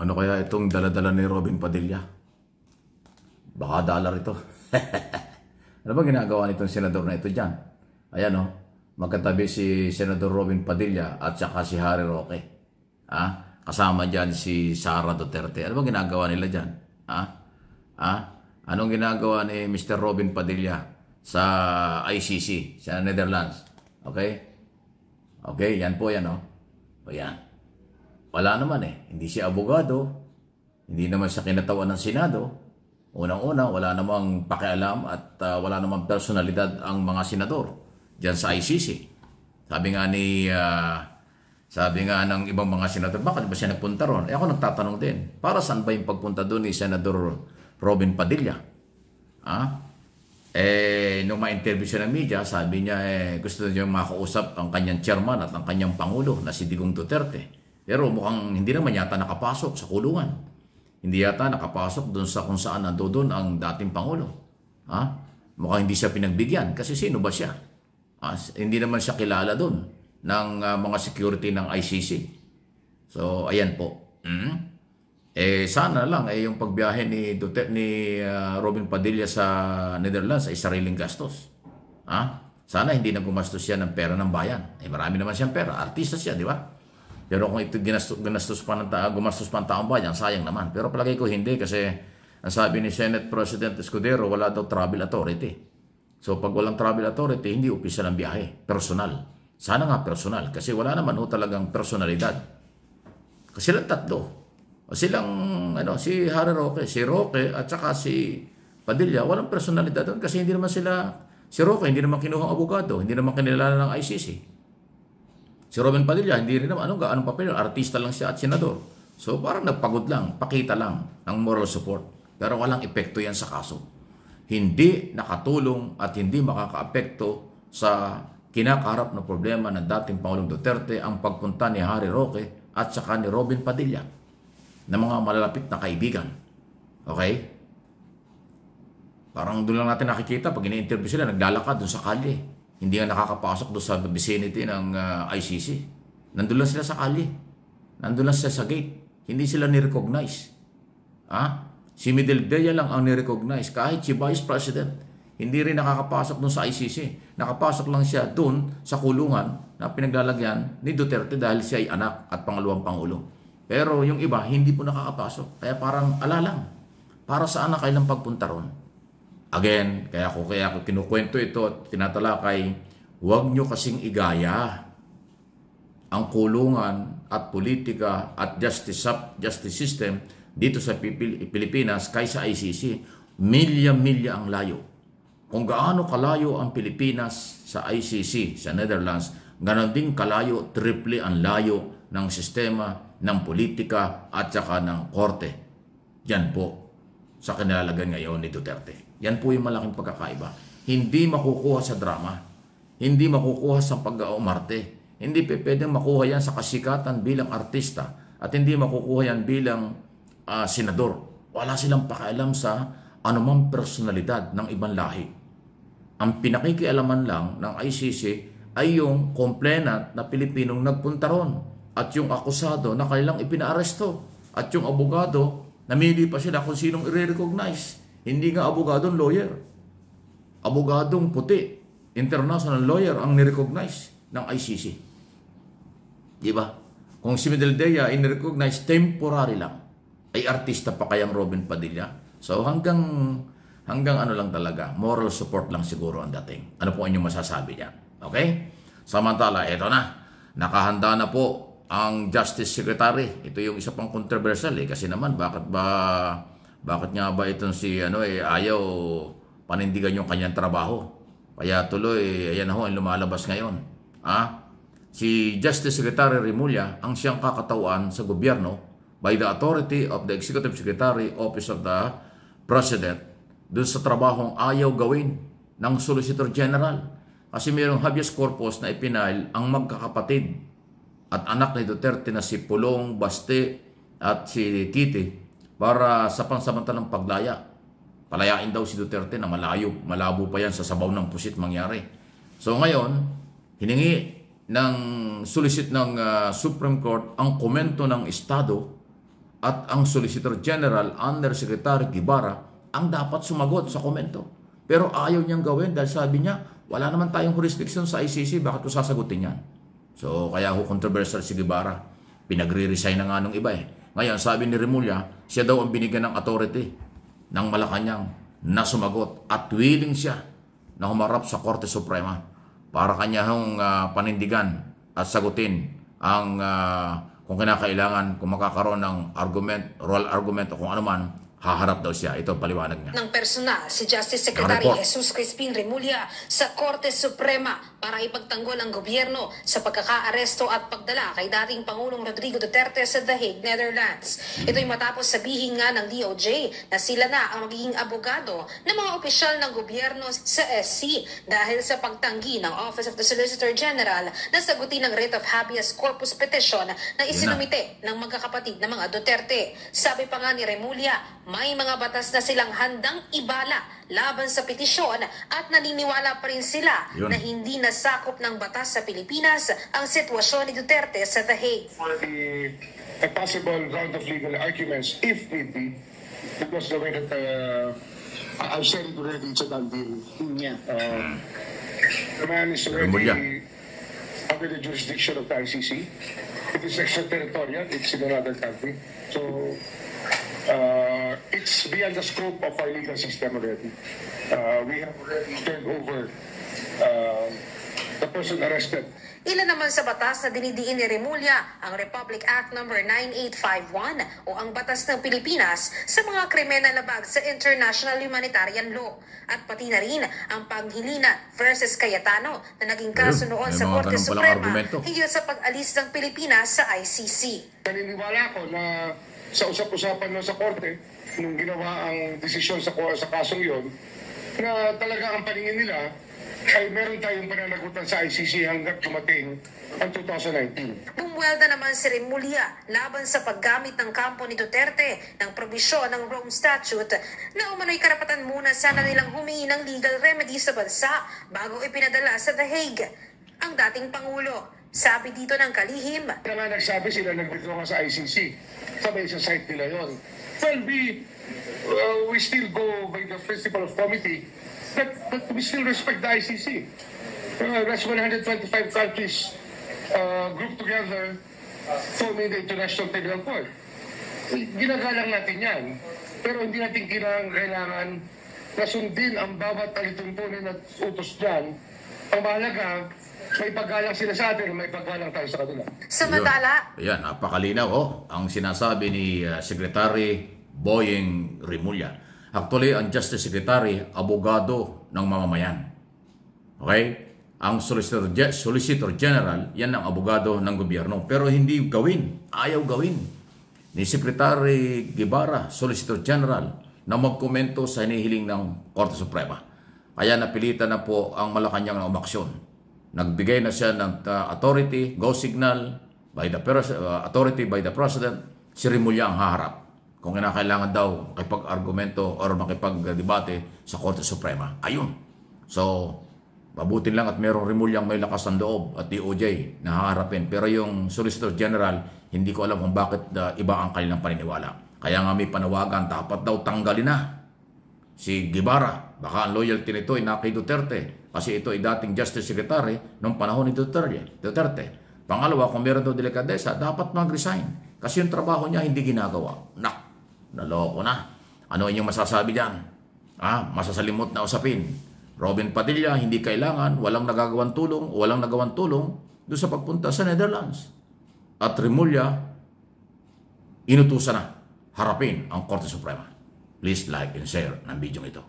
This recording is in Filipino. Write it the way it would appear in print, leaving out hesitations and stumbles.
Ano kaya itong dala-dala ni Robin Padilla? Baka dollar ito. Ano ba ginagawa nitong senador na ito dyan? Ayan o, magkatabi si Senador Robin Padilla at saka si Harry Roque. Kasama dyan si Sara Duterte. Ano ba ginagawa nila dyan? Anong ginagawa ni Mr. Robin Padilla sa ICC, sa Netherlands? Okay? Okay, yan po yan o. O yan. Wala naman hindi siya abogado, hindi naman siya kinatawan ng Senado. Unang-una, wala namang pakialam at wala namang personalidad ang mga senador diyan sa ICC. Sabi nga ng ibang mga senador, bakit ba siya nagpunta ron? Ako nagtatanong din, para saan ba yung pagpunta doon ni Senador Robin Padilla? Nung ma-interview siya ng media, sabi niya gusto niya makausap ang kanyang chairman at ang kanyang pangulo na si Digong Duterte. Pero mukhang hindi naman yata nakapasok sa kulungan. Hindi yata nakapasok doon sa kung saan nandoon ang dating Pangulo. Mukhang hindi siya pinagbigyan. Kasi sino ba siya? Hindi naman siya kilala doon ng mga security ng ICC. So, ayan po. Sana lang yung pagbiyahe ni Robin Padilla sa Netherlands ay sariling gastos. Sana hindi na gumastos siya ng pera ng bayan. Marami naman siyang pera. Artista siya, di ba? Pero kung ito gumastos pa ng taong bayan, sayang naman. Pero palagay ko hindi kasi ang sabi ni Senate President Escudero, wala daw travel authority. So pag walang travel authority, hindi opisyal ang biyahe. Personal. Sana nga personal kasi wala naman talagang personalidad. Kasi silang tatlo. Si Harry Roque, si Roque at saka si Padilla, walang personalidad doon kasi hindi naman si Roque, hindi naman kinuhang abogado, hindi naman kinilala ng ICC. Si Robin Padilla, hindi rin naman, anong papel yun? Artista lang siya at senador. So parang nagpagod lang, pakita lang ng moral support. Pero walang epekto yan sa kaso. Hindi nakatulong at hindi makakaapekto sa kinakaharap na problema ng dating Pangulong Duterte ang pagpunta ni Harry Roque at saka ni Robin Padilla na mga malalapit na kaibigan. Okay? Parang doon lang natin nakikita pag ini-interview sila, naglalakad doon sa kalye. Hindi nga nakakapasok doon sa vicinity ng ICC. Nandun lang sila sa kali. Nandun lang sila sa gate. Hindi sila ni-recognize. Si Medellea lang ang ni-recognize. Kahit si Vice President, hindi rin nakakapasok doon sa ICC. Nakapasok lang siya doon sa kulungan na pinaglalagyan ni Duterte dahil siya ay anak at pangalawang pangulo. Pero yung iba, hindi po nakakapasok. Kaya parang alalang. Para saan na kailang pagpunta ron? Again, kaya ako kinukwento ito at tinatalakay, huwag nyo kasing igaya ang kulungan at politika at justice system dito sa Pilipinas kaysa ICC. Milya-milya ang layo. Kung gaano kalayo ang Pilipinas sa ICC, sa Netherlands, ganon din kalayo, triple ang layo ng sistema, ng politika at saka ng korte. Yan po sa kinalalagan ngayon ni Duterte. Yan po yung malaking pagkakaiba. Hindi makukuha sa drama. Hindi makukuha sa pag-aumarte. Hindi pwedeng makuha yan sa kasikatan bilang artista. At hindi makukuha yan bilang senador. Wala silang pakialam sa anumang personalidad ng ibang lahi. Ang pinakikialaman lang ng ICC ay yung complainant na Pilipinong nagpunta ron. At yung akusado na kanilang ipinaaresto. At yung abogado, namili pa sila kung sinong i-recognize. Hindi nga abogadong lawyer. Abogadong puti, international lawyer ang ni-recognize ng ICC. Diba? Kung si Medellea in-recognize temporary lang, ay artista pa kayang Robin Padilla. So hanggang ano lang talaga, moral support lang siguro ang dating. Ano po inyong masasabi niyan? Okay? Samantala, ito na. Nakahanda na po ang Justice Secretary. Ito yung isa pang controversial kasi naman bakit nga ba itong ayaw panindigan yung kanyang trabaho? Kaya tuloy, ayan ang lumalabas ngayon. Si Justice Secretary Remulla ang siyang kakatauan sa gobyerno by the authority of the Executive Secretary, Office of the President, doon sa trabahong ayaw gawin ng Solicitor General. Kasi mayroong habeas corpus na ipinail ang magkakapatid at anak ni Duterte na si Pulong, Baste at si Kitty para sa pansamantalang paglaya. Palayain daw si Duterte na malabo pa yan sa sabaw ng pusit mangyari. So ngayon, hiningi ng solicit ng Supreme Court ang komento ng Estado at ang Solicitor General Undersecretary Guevara ang dapat sumagot sa komento. Pero ayaw niyang gawin dahil sabi niya, wala naman tayong jurisdiction sa ICC, bakit ko sasagutin yan? So kaya controversial si Guevara. Pinagre-resign na nga nung iba eh. Ngayon sabi ni Remulla, siya daw ang binigyan ng authority ng Malacanang na sumagot at willing siya na humarap sa Korte Suprema para kanyang panindigan at sagutin ang kung kinakailangan, kung makakaroon ng argument, oral argument o kung ano man, haharap daw siya. Ito ang paliwanag niya. Ng personal, si Justice Secretary Jesus Crispin Remulla sa Korte Suprema para ipagtanggol ang gobyerno sa pagkakaaresto at pagdala kay dating Pangulong Rodrigo Duterte sa The Hague, Netherlands. Ito'y matapos sabihin nga ng DOJ na sila na ang magiging abogado ng mga opisyal ng gobyerno sa SC dahil sa pagtanggi ng Office of the Solicitor General na sagutin ng writ of habeas corpus petition na isinumite ng magkakapatid na mga Duterte. Sabi pa nga ni Remulla, may mga batas na silang handang ibala laban sa petisyon at naniniwala pa rin sila na hindi nasakop ng batas sa Pilipinas ang sitwasyon ni Duterte sa The Hague. For a possible round of legal arguments, if need be, because the way that I've said it already, it's a done deal. Yeah. The man is already under the jurisdiction of the ICC. It is extraterritorial, it's in another country. So, it's beyond the scope of our legal system already. We have already turned over the person arrested. Ilan naman sa batas na dinidiin ni Remulla ang Republic Act No. 9851 o ang Batas ng Pilipinas sa mga krimen na labag sa International Humanitarian Law at pati na rin ang Panghilina versus Cayetano na naging kaso noon sa Korte Suprema hinggil sa pag-alis ng Pilipinas sa ICC. Naniniwala ko na sa usap-usapan sa Korte, nung ginawa ang desisyon sa kasong yon, na talaga ang paningin nila ay meron tayong pananagutan sa ICC hanggang dumating ang 2019. Bumuwelda naman si Remulla laban sa paggamit ng kampo ni Duterte ng probisyon ng Rome Statute na umano'y karapatan muna sana nilang humingi ng legal remedy sa bansa bago ipinadala sa The Hague ang dating Pangulo. Sabi dito ng kalihim, kaya nagsabi sila nag-withdraw sa ICC. Sabi sa site nila yon. Well, we still go by the principle of committee, but we still respect the ICC. That's 125 countries grouped together forming the International Criminal Court. Ginagalang natin yan, pero hindi natin kailangan na sundin ang bawat alituntunin at utos dyan. Ang mahalaga, may paggalang sila sa atin, may paggalang tayo sa kanila. Samantala, ayan, napakalinaw ang sinasabi ni Secretary Boyeng Remulla. Actually, ang Justice Secretary, abogado ng mamamayan. Okay? Ang Solicitor General, yan ang abogado ng gobyerno. Pero hindi gawin, ayaw gawin ni Secretary Guevara, Solicitor General, na magkomento sa hinihiling ng Korte Suprema. Kaya napilitan na po ang Malacanang na umaksyon. Nagbigay na siya ng authority, go signal, authority by the President. Si Remulla ang haharap kung kinakailangan daw makipag-argumento or makipag-debate sa Korte Suprema. Ayun. So, mabutin lang at merong Remullang may lakas ng loob at DOJ na haharapin. Pero yung Solicitor General, hindi ko alam kung bakit iba ang kanilang paniniwala. Kaya nga may panawagan, dapat daw tanggalin na si Guevara. Baka ang loyalty nito ay na kay Duterte. Kasi ito ay dating Justice Secretary noong panahon ni Duterte. Pangalawa, kung meron daw delikadesa, dapat mag-resign. Kasi yung trabaho niya hindi ginagawa. Naloko na. Ano inyong masasabi dyan? Masasalimot na usapin. Robin Padilla, hindi kailangan, walang nagagawang tulong, walang nagawang tulong doon sa pagpunta sa Netherlands. At Remulla, inutusan na harapin ang Korte Suprema. Please like and share ng video ito.